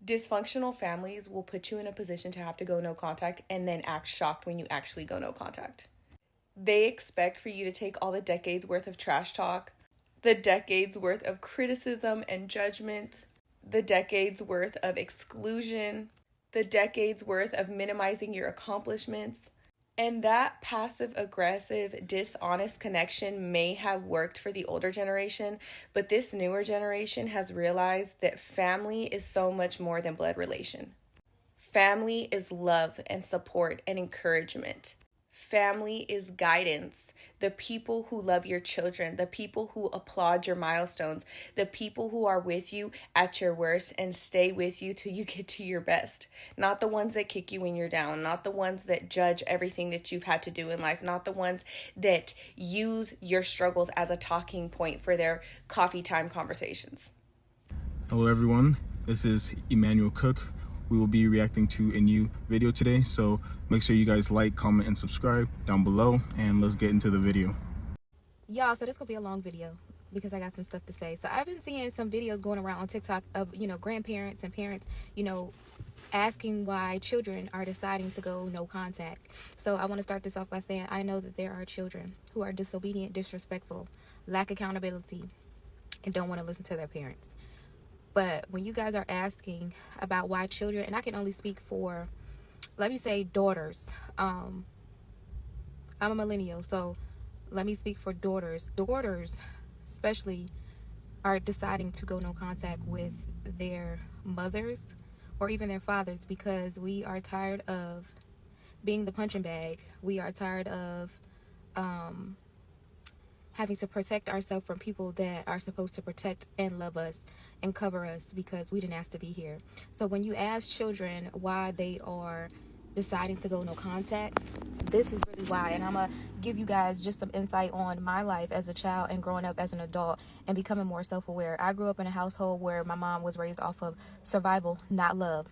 Dysfunctional families will put you in a position to have to go no contact and then act shocked when you actually go no contact. They expect for you to take all the decades worth of trash talk, the decades worth of criticism and judgment, the decades worth of exclusion, the decades worth of minimizing your accomplishments. And that passive aggressive, dishonest connection may have worked for the older generation, but this newer generation has realized that family is so much more than blood relation. Family is love and support and encouragement. Family is guidance. The people who love your children, the people who applaud your milestones, the people who are with you at your worst and stay with you till you get to your best. Not the ones that kick you when you're down, not the ones that judge everything that you've had to do in life, not the ones that use your struggles as a talking point for their coffee time conversations. Hello everyone, this is Emmanuel Cook. We will be reacting to a new video today, so make sure you guys like, comment, and subscribe down below, and let's get into the video. Y'all, so this gonna be a long video because I got some stuff to say. So I've been seeing some videos going around on TikTok of, grandparents and parents, asking why children are deciding to go no contact. So I want to start this off by saying I know that there are children who are disobedient, disrespectful, lack accountability, and don't want to listen to their parents. But when you guys are asking about why children, and I can only speak for, let me say, daughters. I'm a millennial, so let me speak for daughters. Daughters, especially, are deciding to go no contact with their mothers or even their fathers because we are tired of being the punching bag. We are tired of having to protect ourselves from people that are supposed to protect and love us and cover us because we didn't ask to be here. So when you ask children why they are deciding to go no contact, this is really why. And I'm gonna give you guys just some insight on my life as a child and growing up as an adult and becoming more self-aware. I grew up in a household where my mom was raised off of survival, not love.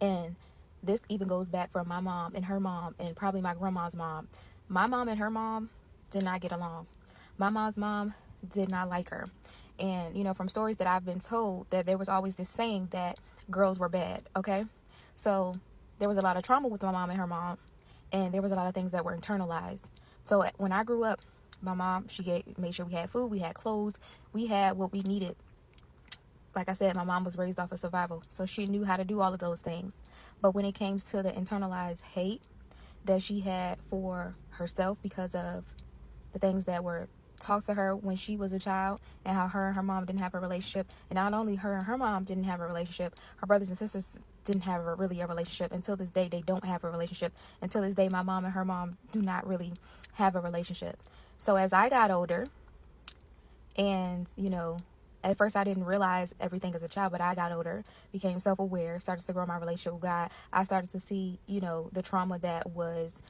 And this even goes back from my mom and her mom and probably my grandma's mom. My mom and her mom did not get along. My mom's mom did not like her. And, from stories that I've been told, that there was always this saying that girls were bad, okay? So there was a lot of trauma with my mom and her mom, and there was a lot of things that were internalized. So when I grew up, my mom, made sure we had food, we had clothes, we had what we needed. Like I said, my mom was raised off of survival, so she knew how to do all of those things. But when it came to the internalized hate that she had for herself because of the things that were talked to her when she was a child and how her and her mom didn't have a relationship, and not only her and her mom didn't have a relationship, her brothers and sisters didn't have really a relationship. Until this day, they don't have a relationship. Until this day, my mom and her mom do not really have a relationship. So as I got older, and at first I didn't realize everything as a child, but I got older, became self-aware, started to grow my relationship with God. I started to see the trauma that was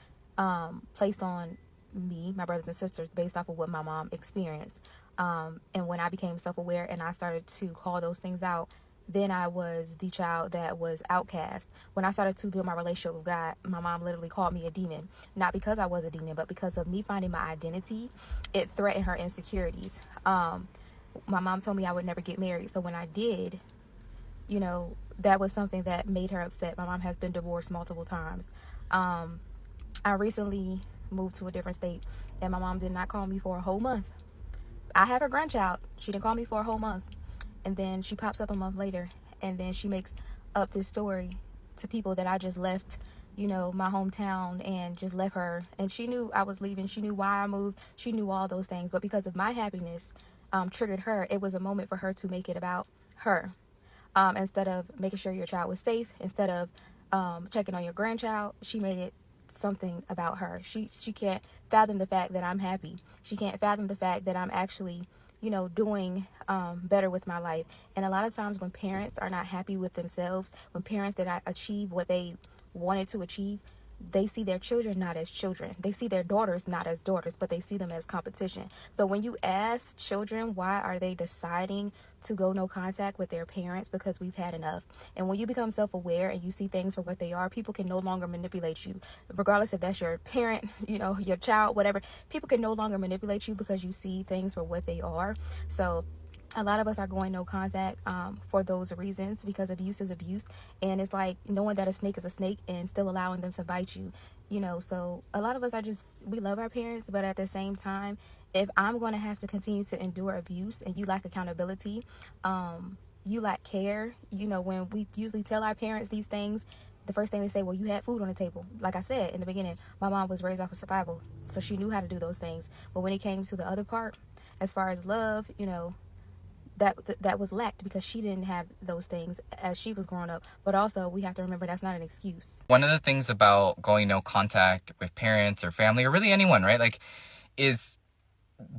placed on me, my brothers and sisters, based off of what my mom experienced. And when I became self-aware and I started to call those things out, then I was the child that was outcast. When I started to build my relationship with God, my mom literally called me a demon. Not because I was a demon, but because of me finding my identity, it threatened her insecurities. My mom told me I would never get married. So when I did, that was something that made her upset. My mom has been divorced multiple times. I recently moved to a different state, and my mom did not call me for a whole month. I have her grandchild. She didn't call me for a whole month. And then she pops up a month later, and then she makes up this story to people that I just left, my hometown, and just left her. And she knew I was leaving. She knew why I moved. She knew all those things. But because of my happiness triggered her, it was a moment for her to make it about her. Instead of making sure your child was safe, instead of checking on your grandchild, she made it something about her. She can't fathom the fact that I'm happy. She can't fathom the fact that I'm actually doing better with my life. And a lot of times when parents are not happy with themselves, when parents did not achieve what they wanted to achieve, they see their children not as children. They see their daughters not as daughters, but they see them as competition. So when you ask children why are they deciding to go no contact with their parents, because we've had enough. And when you become self-aware and you see things for what they are, people can no longer manipulate you, regardless if that's your parent, your child, whatever. People can no longer manipulate you because you see things for what they are. So A lot of us are going no contact for those reasons, because abuse is abuse, and it's like knowing that a snake is a snake and still allowing them to bite you, so a lot of us we love our parents, but at the same time, if I'm going to have to continue to endure abuse and you lack accountability, you lack care, when we usually tell our parents these things, the first thing they say, well, you had food on the table. Like I said in the beginning, my mom was raised off of survival, so she knew how to do those things. But when it came to the other part, as far as love, that was lacked because she didn't have those things as she was growing up. But also, we have to remember that's not an excuse. One of the things about going no contact with parents or family, or really anyone, right, like, is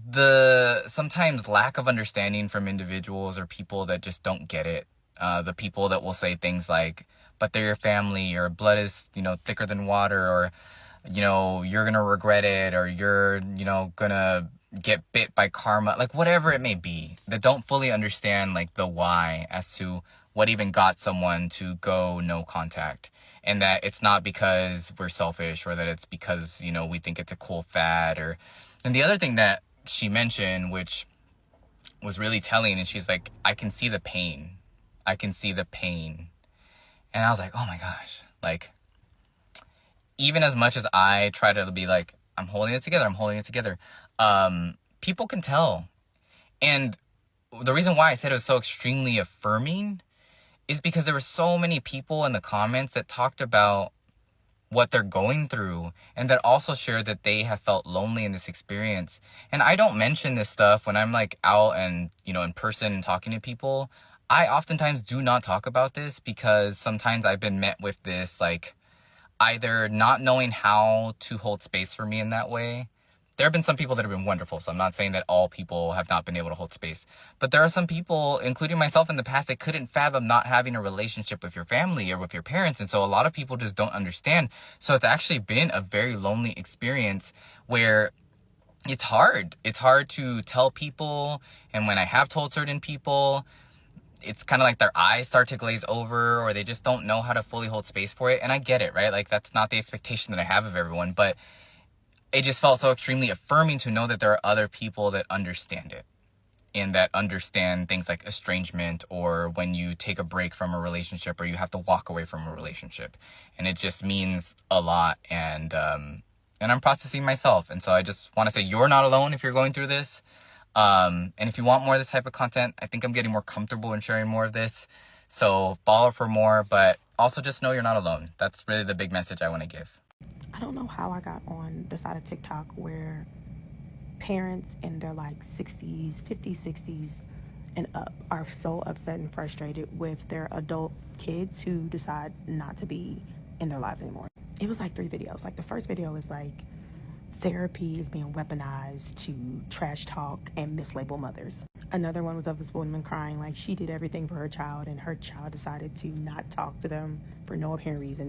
the sometimes lack of understanding from individuals or people that just don't get it. The people that will say things like, but they're your family, or blood is, thicker than water, or, you're gonna regret it, or you're, gonna get bit by karma, like whatever it may be, that don't fully understand like the why as to what even got someone to go no contact, and that it's not because we're selfish, or that it's because we think it's a cool fad. And the other thing that she mentioned, which was really telling, and she's like, I can see the pain, and I was like, oh my gosh, like, even as much as I try to be like, I'm holding it together, people can tell. And the reason why I said it was so extremely affirming is because there were so many people in the comments that talked about what they're going through, and that also shared that they have felt lonely in this experience. And I don't mention this stuff when I'm like out and, in person and talking to people. I oftentimes do not talk about this because sometimes I've been met with this, like, either not knowing how to hold space for me in that way. There have been some people that have been wonderful, so I'm not saying that all people have not been able to hold space. But there are some people, including myself in the past, that couldn't fathom not having a relationship with your family or with your parents. And so a lot of people just don't understand. So it's actually been a very lonely experience where it's hard. It's hard to tell people. And when I have told certain people, it's kind of like their eyes start to glaze over, or they just don't know how to fully hold space for it. And I get it, right? Like, that's not the expectation that I have of everyone, but it just felt so extremely affirming to know that there are other people that understand it, and that understand things like estrangement, or when you take a break from a relationship, or you have to walk away from a relationship. And it just means a lot. And I'm processing myself. And so I just want to say, you're not alone if you're going through this. And if you want more of this type of content, I think I'm getting more comfortable in sharing more of this. So follow for more, but also just know you're not alone. That's really the big message I want to give. I don't know how I got on the side of TikTok where parents in their like 60s, 50s, 60s and up are so upset and frustrated with their adult kids who decide not to be in their lives anymore. It was like 3 videos. Like, the first video is like, therapy is being weaponized to trash talk and mislabel mothers. Another one was of this woman crying like she did everything for her child, and her child decided to not talk to them for no apparent reason.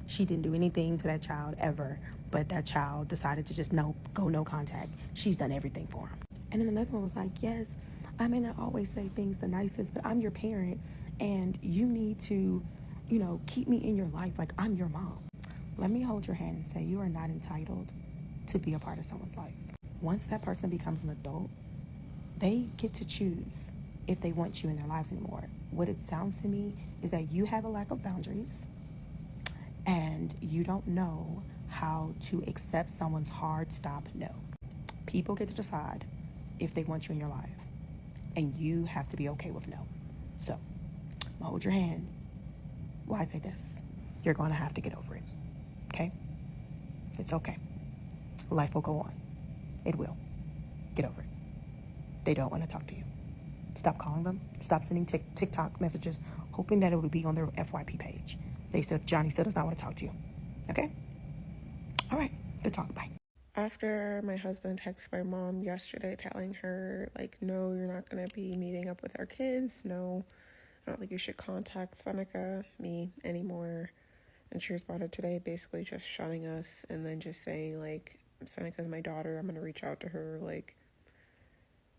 She didn't do anything to that child ever, but that child decided to just go no contact. She's done everything for him. And then another one was like, yes, I may not always say things the nicest, but I'm your parent, and you need to, keep me in your life like I'm your mom. Let me hold your hand and say, you are not entitled to be a part of someone's life. Once that person becomes an adult, they get to choose if they want you in their lives anymore. What it sounds to me is that you have a lack of boundaries, and you don't know how to accept someone's hard stop no. People get to decide if they want you in your life, and you have to be okay with no. So, hold your hand. Why say this? You're going to have to get over it. Okay? It's okay. Life will go on. It will. Get over it. They don't want to talk to you. Stop calling them. Stop sending TikTok messages hoping that it would be on their FYP page. They said Johnny still does not want to talk to you. Okay? All right. Good talk. Bye. After my husband texted my mom yesterday telling her, like, no, you're not going to be meeting up with our kids. No, I don't think you should contact Seneca, me, anymore. And she responded today basically just shunning us, and then just saying, like, Seneca's my daughter, I'm going to reach out to her. Like,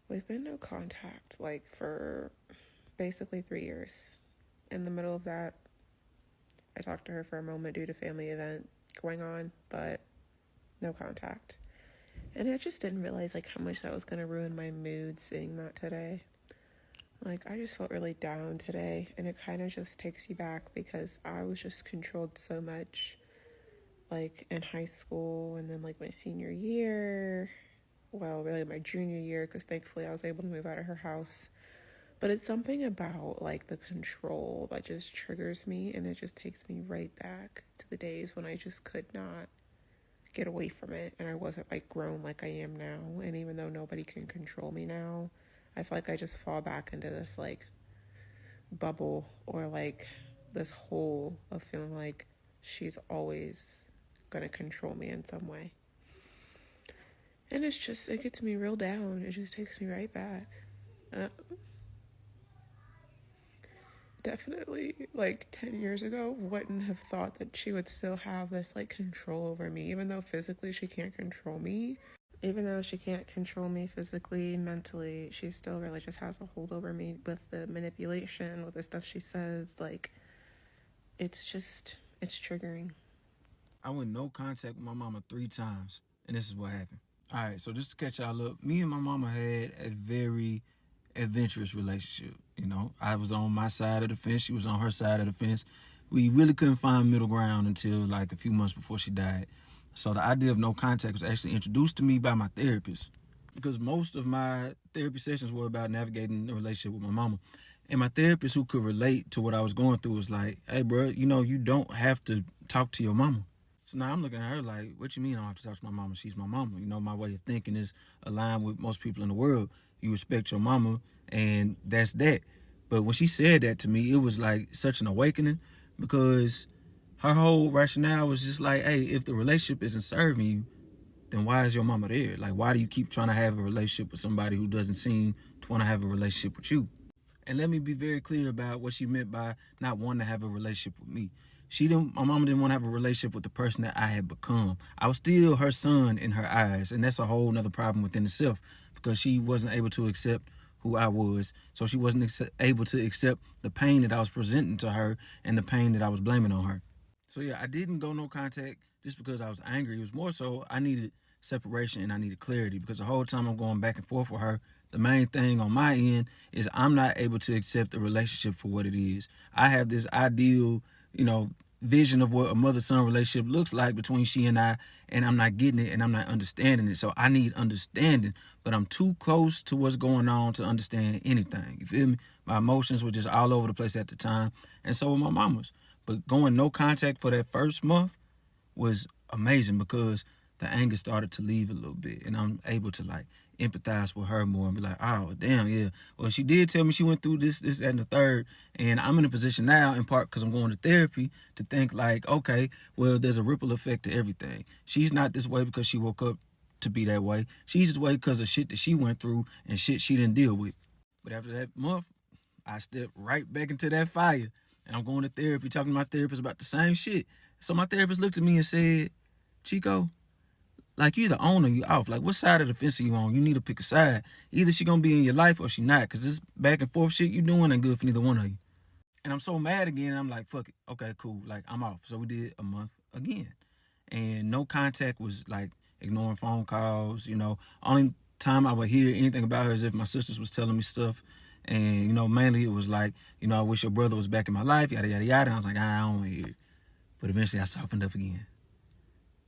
we've been no contact, like, for basically 3 years. In the middle of that, I talked to her for a moment due to family event going on, but no contact. And I just didn't realize, like, how much that was going to ruin my mood seeing that today. Like, I just felt really down today, and it kind of just takes you back because I was just controlled so much, like in high school and then like my senior year. Well, really my junior year, because thankfully I was able to move out of her house. But it's something about like the control that just triggers me, and it just takes me right back to the days when I just could not get away from it, and I wasn't like grown like I am now. And even though nobody can control me now, I feel like I just fall back into this like bubble or like this hole of feeling like she's always gonna control me in some way. And it's just, it gets me real down. It just takes me right back. Uh, Definitely, like 10 years ago, wouldn't have thought that she would still have this like control over me, even though physically she can't control me. Even though she can't control me physically, mentally, she still really just has a hold over me with the manipulation, with the stuff she says. Like, it's triggering. I went no contact with my mama 3 times, and this is what happened. All right, so just to catch y'all up, me and my mama had a very adventurous relationship. You know, I was on my side of the fence, she was on her side of the fence. We really couldn't find middle ground until like a few months before she died. So the idea of no contact was actually introduced to me by my therapist, because most of my therapy sessions were about navigating the relationship with my mama. And my therapist, who could relate to what I was going through, was like, hey, bro, you know, you don't have to talk to your mama. So now I'm looking at her like, what you mean I don't have to talk to my mama? She's my mama. You know, my way of thinking is aligned with most people in the world. You respect your mama, and that's that. But when she said that to me, it was like such an awakening, because her whole rationale was just like, hey, if the relationship isn't serving you, then why is your mama there? Like, why do you keep trying to have a relationship with somebody who doesn't seem to want to have a relationship with you? And let me be very clear about what she meant by not wanting to have a relationship with me. My mama didn't want to have a relationship with the person that I had become. I was still her son in her eyes, and that's a whole nother problem within itself, because she wasn't able to accept who I was. So she wasn't able to accept the pain that I was presenting to her and the pain that I was blaming on her. So yeah, I didn't go no contact just because I was angry. It was more so I needed separation and I needed clarity, because the whole time I'm going back and forth with her, the main thing on my end is I'm not able to accept the relationship for what it is. I have this ideal, vision of what a mother-son relationship looks like between she and I, and I'm not getting it and I'm not understanding it. So I need understanding, but I'm too close to what's going on to understand anything. You feel me? My emotions were just all over the place at the time, and so were my mama's. But going no contact for that first month was amazing, because the anger started to leave a little bit, and I'm able to like empathize with her more and be like, oh damn, yeah. Well, she did tell me she went through this, and the third, and I'm in a position now, in part because I'm going to therapy, to think like, okay, well, there's a ripple effect to everything. She's not this way because she woke up to be that way. She's this way because of shit that she went through and shit she didn't deal with. But after that month, I stepped right back into that fire. And I'm going to therapy, talking to my therapist about the same shit. So my therapist looked at me and said, Chico, like, you either on or you off. Like, what side of the fence are you on? You need to pick a side. Either she gonna be in your life or she not. Because this back and forth shit you doing ain't good for neither one of you. And I'm so mad again. I'm like, fuck it. Okay, cool. Like, I'm off. So we did a month again. And no contact was like ignoring phone calls. Only time I would hear anything about her is if my sisters was telling me stuff. And, mainly it was like, I wish your brother was back in my life, yada, yada, yada. And I was like, I don't want to hear it. But eventually I softened up again.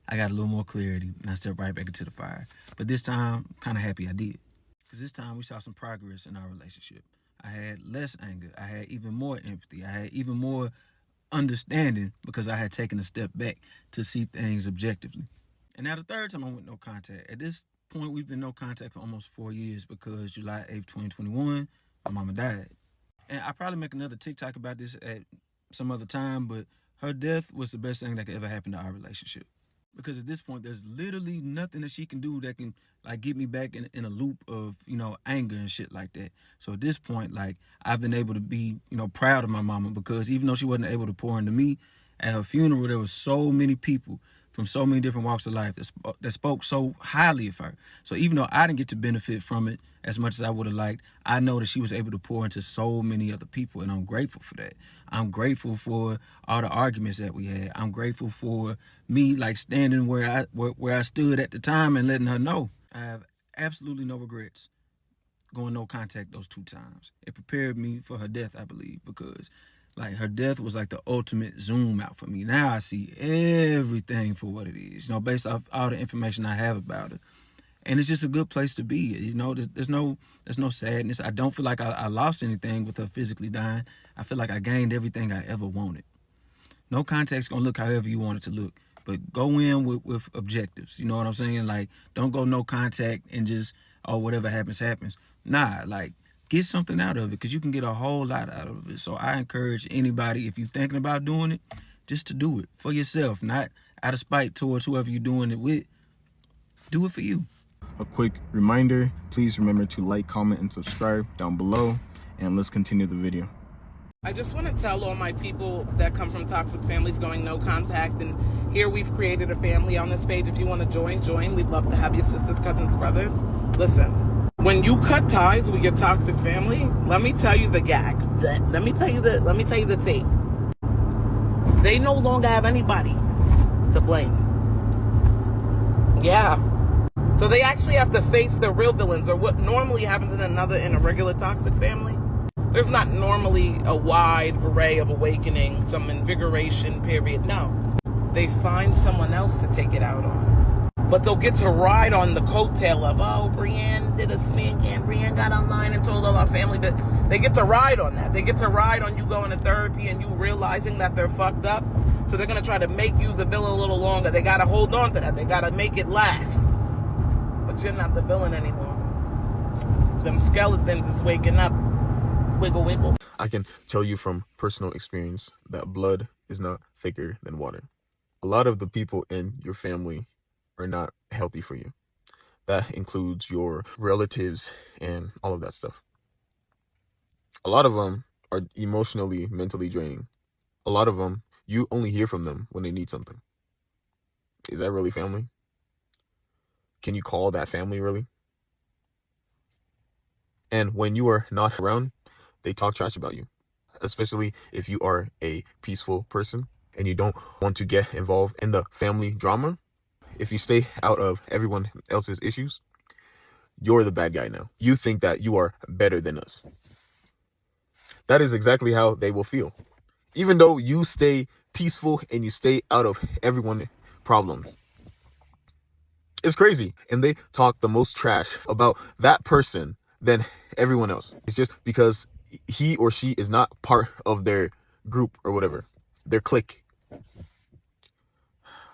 I got a little more clarity, and I stepped right back into the fire. But this time, I'm kind of happy I did. Because this time we saw some progress in our relationship. I had less anger. I had even more empathy. I had even more understanding, because I had taken a step back to see things objectively. And now the third time I went no contact. At this point, we've been no contact for almost 4 years, because July 8th, 2021, my mama died. And I'll probably make another TikTok about this at some other time, but her death was the best thing that could ever happen to our relationship. Because at this point, there's literally nothing that she can do that can like get me back in a loop of, anger and shit like that. So at this point, like, I've been able to be, proud of my mama, because even though she wasn't able to pour into me, at her funeral, there were so many people from so many different walks of life that spoke so highly of her. So even though I didn't get to benefit from it as much as I would have liked, I know that she was able to pour into so many other people, and I'm grateful for that. I'm grateful for all the arguments that we had. I'm grateful for me like standing where I stood at the time and letting her know. I have absolutely no regrets. going no contact those 2 times. It prepared me for her death, I believe, because like her death was like the ultimate zoom out for me. Now I see everything for what it is, based off all the information I have about her. And it's just a good place to be. There's no sadness. I don't feel like I lost anything with her physically dying. I feel like I gained everything I ever wanted. No contact's gonna look however you want it to look, but go in with objectives. You know what I'm saying? Like, don't go no contact and just, oh, whatever happens, happens. Nah, like, get something out of it, because you can get a whole lot out of it. So I encourage anybody, if you're thinking about doing it, just to do it for yourself, not out of spite towards whoever you're doing it with. Do it for you. A quick reminder, please remember to like, comment, and subscribe down below, and let's continue the video. I just want to tell all my people that come from toxic families going no contact, and here we've created a family on this page. If you want to join. We'd love to have you, sisters, cousins, brothers. Listen, when you cut ties with your toxic family, let me tell you the gag. Let me tell you the tea. They no longer have anybody to blame. Yeah. So they actually have to face the real villains, or what normally happens in a regular toxic family. There's not normally a wide array of awakening, some invigoration period. No. They find someone else to take it out on. But they'll get to ride on the coattail of, oh, Brienne did a smink and Brienne got online and told all our family. But they get to ride on that. They get to ride on you going to therapy and you realizing that they're fucked up. So they're going to try to make you the villain a little longer. They got to hold on to that. They got to make it last. But you're not the villain anymore. Them skeletons is waking up. Wiggle, wiggle. I can tell you from personal experience that blood is not thicker than water. A lot of the people in your family are not healthy for you. That includes your relatives and all of that stuff. A lot of them are emotionally, mentally draining. A lot of them, you only hear from them when they need something. Is that really family? Can you call that family, really? And when you are not around, they talk trash about you, especially if you are a peaceful person and you don't want to get involved in the family drama. If you stay out of everyone else's issues, you're the bad guy now. You think that you are better than us. That is exactly how they will feel. Even though you stay peaceful and you stay out of everyone's problems. It's crazy. And they talk the most trash about that person than everyone else. It's just because he or she is not part of their group or whatever, their clique.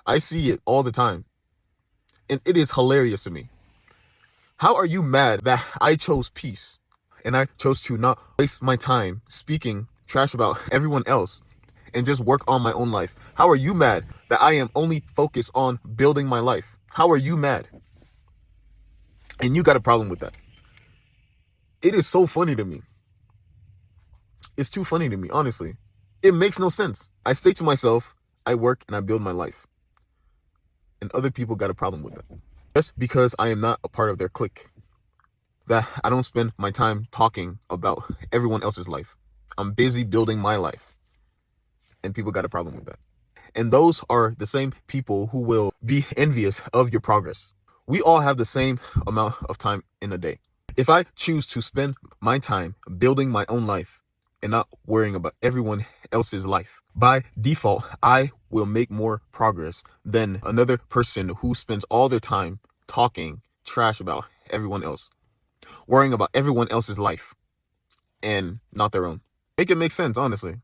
I see it all the time. And it is hilarious to me. How are you mad that I chose peace and I chose to not waste my time speaking trash about everyone else and just work on my own life? How are you mad that I am only focused on building my life? How are you mad? And you got a problem with that. It is so funny to me. It's too funny to me, honestly. It makes no sense. I stay to myself, I work, and I build my life. And other people got a problem with that. Just because I am not a part of their clique. That I don't spend my time talking about everyone else's life. I'm busy building my life. And people got a problem with that. And those are the same people who will be envious of your progress. We all have the same amount of time in a day. If I choose to spend my time building my own life and not worrying about everyone else's life, by default, I will make more progress than another person who spends all their time talking trash about everyone else, worrying about everyone else's life and not their own. Make it make sense, honestly.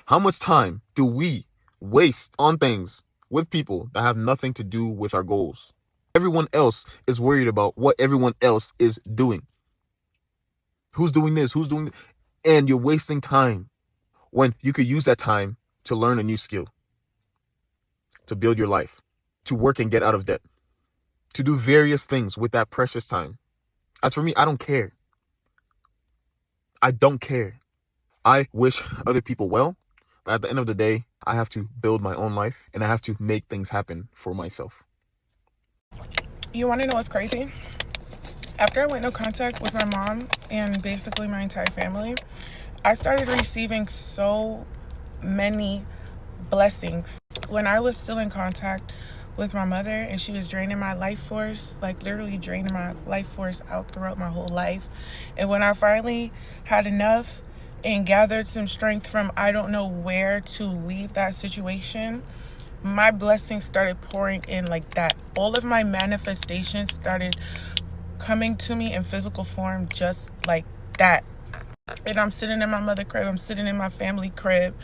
How much time do we waste on things with people that have nothing to do with our goals? Everyone else is worried about what everyone else is doing. Who's doing this? Who's doing this? And you're wasting time when you could use that time to learn a new skill, to build your life, to work and get out of debt, to do various things with that precious time. As for me, I don't care. I don't care. I wish other people well, but at the end of the day, I have to build my own life and I have to make things happen for myself. You want to know what's crazy? After I went no contact with my mom and basically my entire family, I started receiving so many blessings. When I was still in contact with my mother, and she was draining my life force, like literally draining my life force out throughout my whole life. And when I finally had enough and gathered some strength from I don't know where to leave that situation, my blessings started pouring in like that. All of my manifestations started coming to me in physical form just like that. And I'm sitting in my mother crib, I'm sitting in my family crib,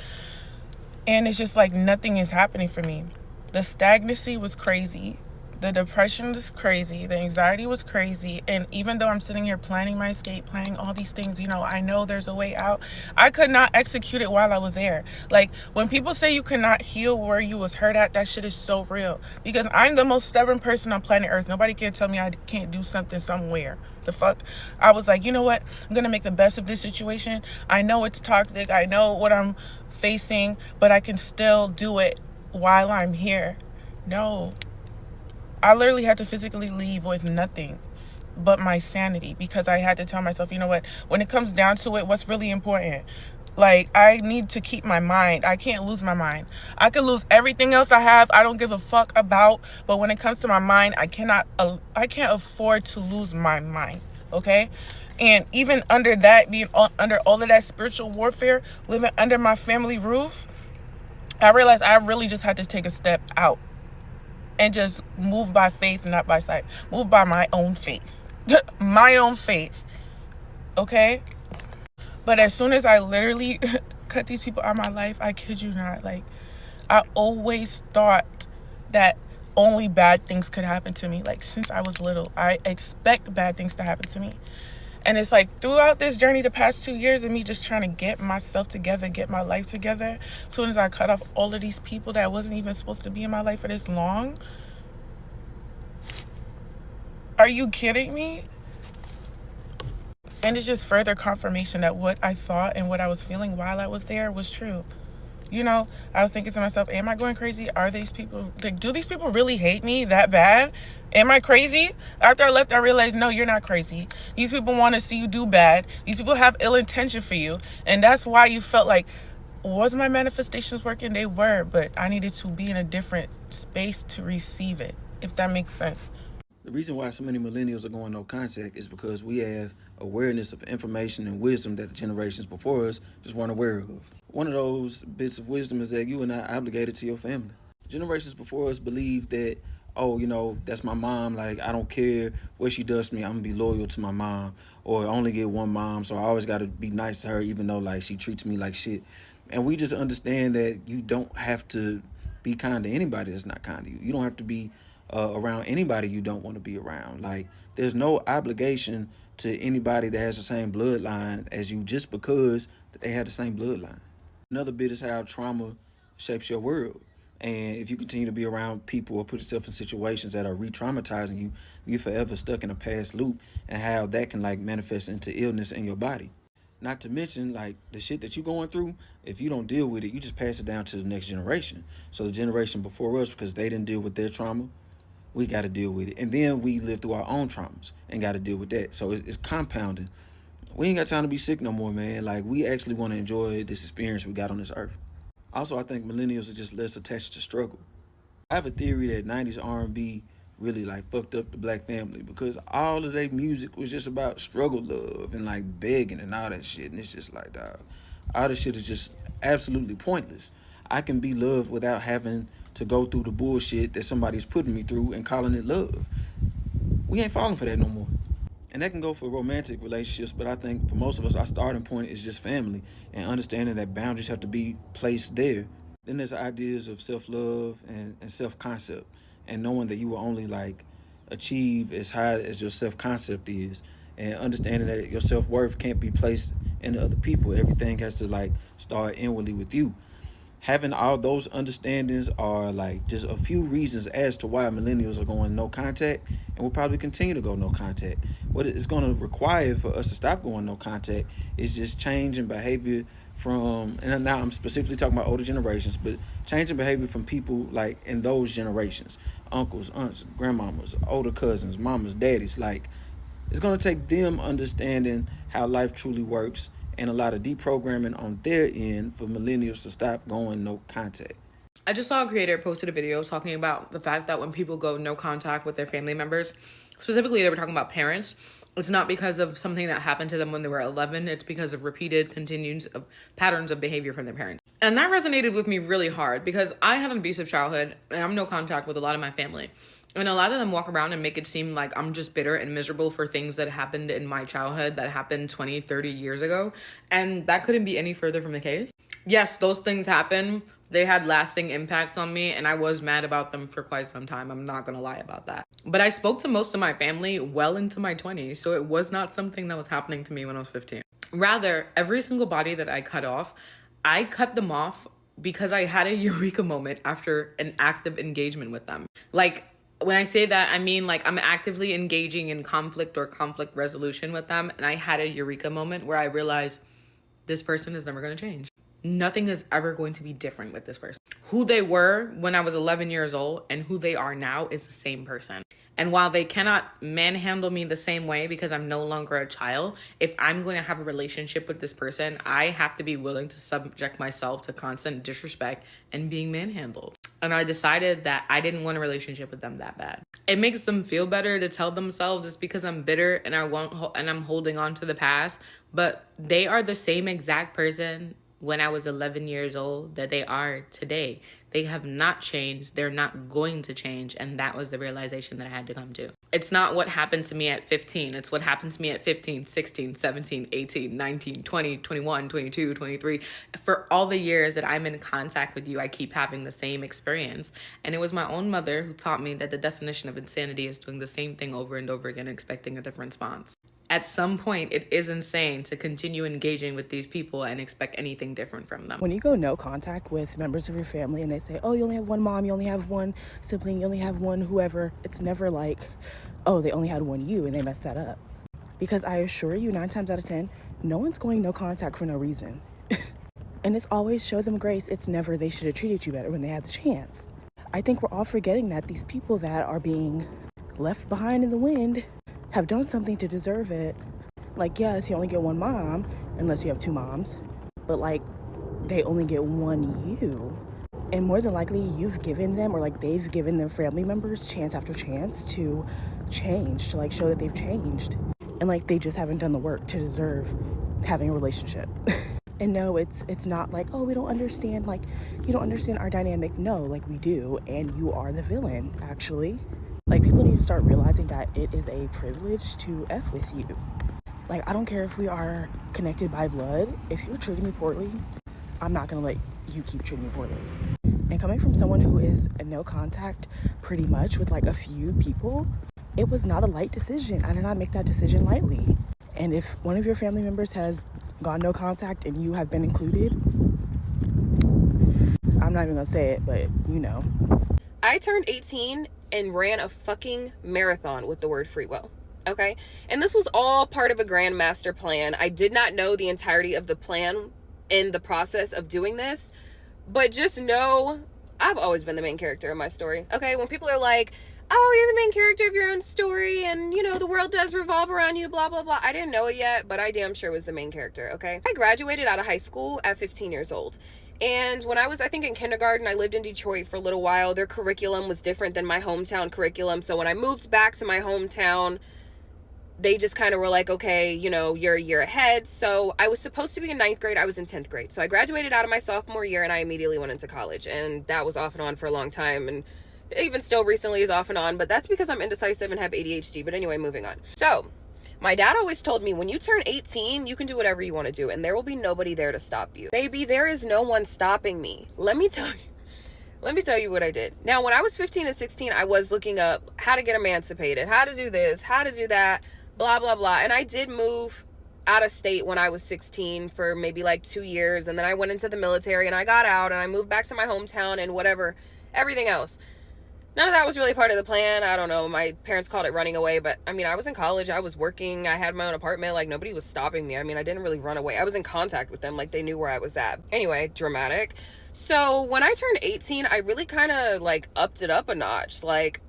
and it's just like nothing is happening for me. The stagnancy was crazy. The depression was crazy. The anxiety was crazy. And even though I'm sitting here planning my escape, planning all these things, I know there's a way out, I could not execute it while I was there. Like, when people say you cannot heal where you was hurt at, that shit is so real. Because I'm the most stubborn person on planet Earth. Nobody can tell me I can't do something somewhere. The fuck? I was like, you know what? I'm going to make the best of this situation. I know it's toxic. I know what I'm facing, but I can still do it while I'm here. No. I literally had to physically leave with nothing but my sanity, because I had to tell myself, you know what, when it comes down to it, what's really important? Like, I need to keep my mind. I can't lose my mind. I could lose everything else I have. I don't give a fuck about. But when it comes to my mind, I can't afford to lose my mind. Okay? And even under that, being under all of that spiritual warfare, living under my family roof, I realized I really just had to take a step out and just move by faith, not by sight. Move by my own faith. My own faith. Okay? But as soon as I literally cut these people out of my life, I kid you not, like, I always thought that only bad things could happen to me. Like, since I was little, I expect bad things to happen to me. And it's like, throughout this journey, the past 2 years of me just trying to get myself together, get my life together, as soon as I cut off all of these people that wasn't even supposed to be in my life for this long. Are you kidding me? And it's just further confirmation that what I thought and what I was feeling while I was there was true. I was thinking to myself, am I going crazy? Are these people, like, do these people really hate me that bad? Am I crazy? After I left, I realized, no, you're not crazy. These people want to see you do bad. These people have ill intention for you. And that's why you felt like, was my manifestations working? They were, but I needed to be in a different space to receive it, if that makes sense. The reason why so many millennials are going no contact is because we have awareness of information and wisdom that the generations before us just weren't aware of. One of those bits of wisdom is that you are not obligated to your family. Generations before us believed that, oh, that's my mom. Like, I don't care what she does to me. I'm going to be loyal to my mom. Or I only get one mom, so I always got to be nice to her, even though, like, she treats me like shit. And we just understand that you don't have to be kind to anybody that's not kind to you. You don't have to be around anybody you don't want to be around. Like, there's no obligation to anybody that has the same bloodline as you just because they have the same bloodline. Another bit is how trauma shapes your world. And if you continue to be around people or put yourself in situations that are re-traumatizing you, you're forever stuck in a past loop, and how that can like manifest into illness in your body. Not to mention, like, the shit that you're going through, if you don't deal with it, you just pass it down to the next generation. So the generation before us, because they didn't deal with their trauma, we got to deal with it. And then we live through our own traumas and got to deal with that. So it's compounding. We ain't got time to be sick no more, man. Like, we actually want to enjoy this experience we got on this earth. Also, I think millennials are just less attached to struggle. I have a theory that 90s R&B really like fucked up the black family, because all of their music was just about struggle love and like begging and all that shit. And it's just like, dog, all this shit is just absolutely pointless. I can be loved without having to go through the bullshit that somebody's putting me through and calling it love. We ain't falling for that no more. And that can go for romantic relationships, but I think for most of us, our starting point is just family and understanding that boundaries have to be placed there. Then there's ideas of self-love and self-concept, and knowing that you will only like achieve as high as your self-concept is, and understanding that your self-worth can't be placed in other people. Everything has to like start inwardly with you. Having all those understandings are like just a few reasons as to why millennials are going no contact, and will probably continue to go no contact. What it's going to require for us to stop going no contact is just change in behavior from, and now I'm specifically talking about older generations, but change in behavior from people like in those generations, uncles, aunts, grandmamas, older cousins, mamas, daddies. Like, it's going to take them understanding how life truly works, and a lot of deprogramming on their end for millennials to stop going no contact. I just saw a creator posted a video talking about the fact that when people go no contact with their family members, specifically they were talking about parents, it's not because of something that happened to them when they were 11, it's because of repeated continued patterns of behavior from their parents. And that resonated with me really hard because I had an abusive childhood and I'm no contact with a lot of my family. And a lot of them walk around and make it seem like I'm just bitter and miserable for things that happened in my childhood that happened 20, 30 years ago. And that couldn't be any further from the case. Yes, those things happen. They had lasting impacts on me, and I was mad about them for quite some time. I'm not gonna lie about that. But I spoke to most of my family well into my 20s, so it was not something that was happening to me when I was 15. Rather, every single body that I cut off, I cut them off because I had a eureka moment after an active engagement with them. Like, when I say that, I mean like I'm actively engaging in conflict or conflict resolution with them, and I had a eureka moment where I realized this person is never gonna change. Nothing is ever going to be different with this person. Who they were when I was 11 years old and who they are now is the same person. And while they cannot manhandle me the same way because I'm no longer a child, if I'm going to have a relationship with this person, I have to be willing to subject myself to constant disrespect and being manhandled. And I decided that I didn't want a relationship with them that bad. It makes them feel better to tell themselves it's because I'm bitter and I'm holding on to the past, but they are the same exact person when I was 11 years old that they are today. They have not changed. They're not going to change. And that was the realization that I had to come to. It's not what happened to me at 15. It's what happened to me at 15, 16, 17, 18, 19, 20, 21, 22, 23. For all the years that I'm in contact with you, I keep having the same experience. And it was my own mother who taught me that the definition of insanity is doing the same thing over and over again, expecting a different response. At some point, it is insane to continue engaging with these people and expect anything different from them. When you go no contact with members of your family and they say, oh, you only have one mom, you only have one sibling, you only have one whoever, it's never like, oh, they only had one you and they messed that up. Because I assure you, 9 times out of 10, no one's going no contact for no reason. And it's always show them grace. It's never they should have treated you better when they had the chance. I think we're all forgetting that these people that are being left behind in the wind have done something to deserve it. Like, yes, you only get one mom, unless you have 2 moms, but like, they only get one you. And more than likely, you've given them, or like they've given their family members chance after chance to change, to like show that they've changed. And like, they just haven't done the work to deserve having a relationship. And no, it's not like, oh, we don't understand, like, you don't understand our dynamic. No, like we do, and you are the villain, actually. Like, people need to start realizing that it is a privilege to F with you. Like, I don't care if we are connected by blood. If you're treating me poorly, I'm not gonna let you keep treating me poorly. And coming from someone who is a no contact pretty much with like a few people, it was not a light decision. I did not make that decision lightly. And if one of your family members has gone no contact and you have been included, I'm not even gonna say it, but you know. I turned 18 and ran a fucking marathon with the word free will. Okay? And this was all part of a grand master plan. I did not know the entirety of the plan in the process of doing this, but just know I've always been the main character in my story. Okay? When people are like, oh, you're the main character of your own story and, you know, the world does revolve around you, blah, blah, blah. I didn't know it yet, but I damn sure was the main character, okay? I graduated out of high school at 15 years old. And when I was, I think, in kindergarten, I lived in Detroit for a little while. Their curriculum was different than my hometown curriculum. So when I moved back to my hometown, they just kind of were like, okay, you know, you're a year ahead. So I was supposed to be in 9th grade. I was in 10th grade. So I graduated out of my sophomore year and I immediately went into college. And that was off and on for a long time. And even still recently is off and on. But that's because I'm indecisive and have ADHD. But anyway, moving on. So my dad always told me, when you turn 18, you can do whatever you want to do. And there will be nobody there to stop you. Baby, there is no one stopping me. Let me tell you what I did. Now, when I was 15 and 16, I was looking up how to get emancipated, how to do this, how to do that, blah, blah, blah. And I did move out of state when I was 16 for maybe like 2 years. And then I went into the military and I got out and I moved back to my hometown and whatever, everything else. None of that was really part of the plan. I don't know. My parents called it running away. But I mean, I was in college. I was working. I had my own apartment. Like, nobody was stopping me. I mean, I didn't really run away. I was in contact with them. Like, they knew where I was at. Anyway, dramatic. So when I turned 18, I really kind of like upped it up a notch. Like,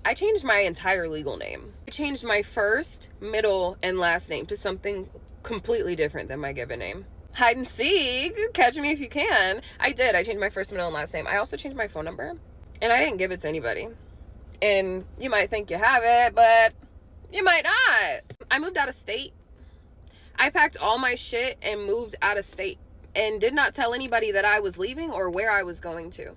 I changed my entire legal name. I changed my first, middle, and last name to something completely different than my given name. hide and seek, catch me if you can. I did. I changed my first, middle, and last name. I also changed my phone number, and I didn't give it to anybody. And you might think you have it, but you might not. I moved out of state. I packed all my shit and moved out of state and did not tell anybody that I was leaving or where I was going to.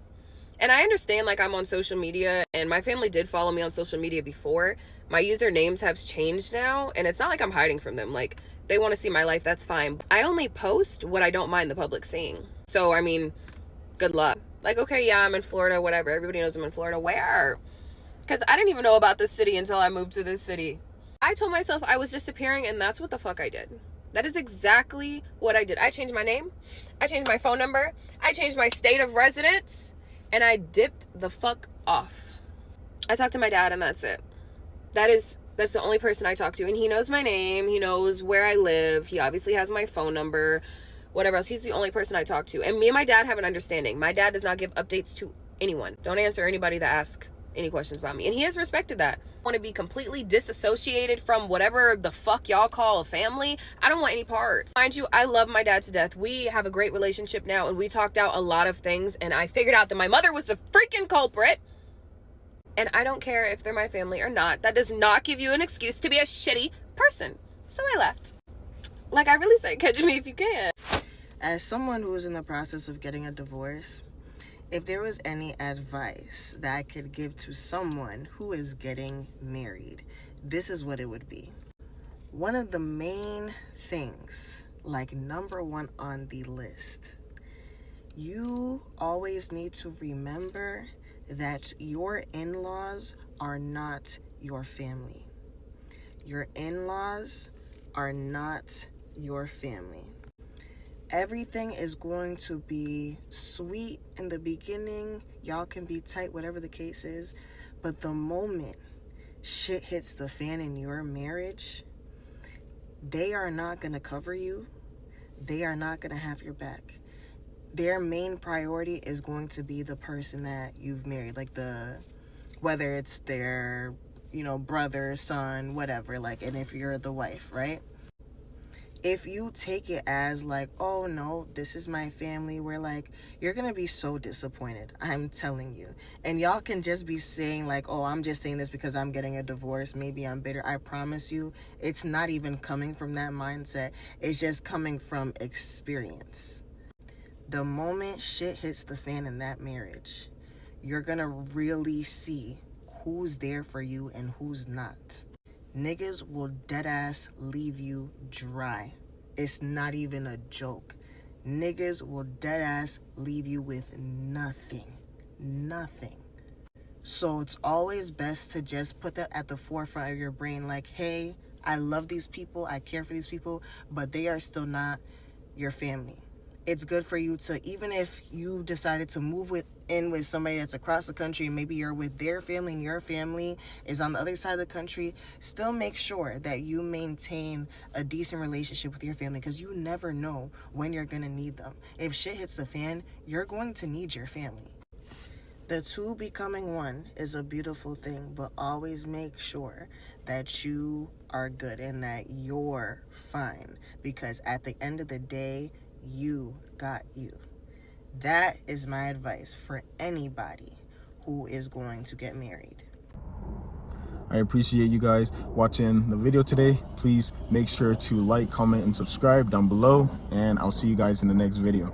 And I understand, like, I'm on social media, and my family did follow me on social media before. My usernames have changed now, and it's not like I'm hiding from them. Like, they want to see my life, that's fine. I only post what I don't mind the public seeing. So, I mean, good luck. Like, okay, yeah, I'm in Florida, whatever. Everybody knows I'm in Florida. Where? Because I didn't even know about this city until I moved to this city. I told myself I was disappearing, and that's what the fuck I did. That is exactly what I did. I changed my name. I changed my phone number. I changed my state of residence. And I dipped the fuck off. I talked to my dad, and that's it. That's the only person I talk to. And he knows my name. He knows where I live. He obviously has my phone number. Whatever else. He's the only person I talk to. And me and my dad have an understanding. My dad does not give updates to anyone. Don't answer anybody that asks any questions about me. And he has respected that. I want to be completely disassociated from whatever the fuck y'all call a family. I don't want any parts. Mind you, I love my dad to death. We have a great relationship now, and we talked out a lot of things, and I figured out that my mother was the freaking culprit. And I don't care if they're my family or not. That does not give you an excuse to be a shitty person. So I left. Like I really said, catch me if you can. As someone who is in the process of getting a divorce, if there was any advice that I could give to someone who is getting married, this is what it would be. One of the main things, like number one on the list, you always need to remember that your in-laws are not your family. Your in-laws are not your family. Everything is going to be sweet in the beginning. Y'all can be tight, whatever the case is. But the moment shit hits the fan in your marriage, they are not going to cover you. They are not going to have your back. Their main priority is going to be the person that you've married. Like whether it's their, brother, son, whatever. Like, and if you're the wife, right? If you take it as like, oh no, this is my family, you're gonna be so disappointed. I'm telling you. And y'all can just be saying like, oh, I'm just saying this because I'm getting a divorce. Maybe I'm bitter. I promise you, it's not even coming from that mindset. It's just coming from experience. The moment shit hits the fan in that marriage, you're gonna really see who's there for you and who's not. Niggas will deadass leave you dry. It's not even a joke. Niggas will deadass leave you with nothing. Nothing. So it's always best to just put that at the forefront of your brain. Like, hey, I love these people. I care for these people. But they are still not your family. It's good for you to, even if you decided to move in with somebody that's across the country, and maybe you're with their family and your family is on the other side of the country, still make sure that you maintain a decent relationship with your family, because you never know when you're going to need them. If shit hits the fan, you're going to need your family. The two becoming one is a beautiful thing, but always make sure that you are good and that you're fine, because at the end of the day, you got you. That is my advice for anybody who is going to get married. I appreciate you guys watching the video today. Please make sure to like, comment, and subscribe down below, and I'll see you guys in the next video.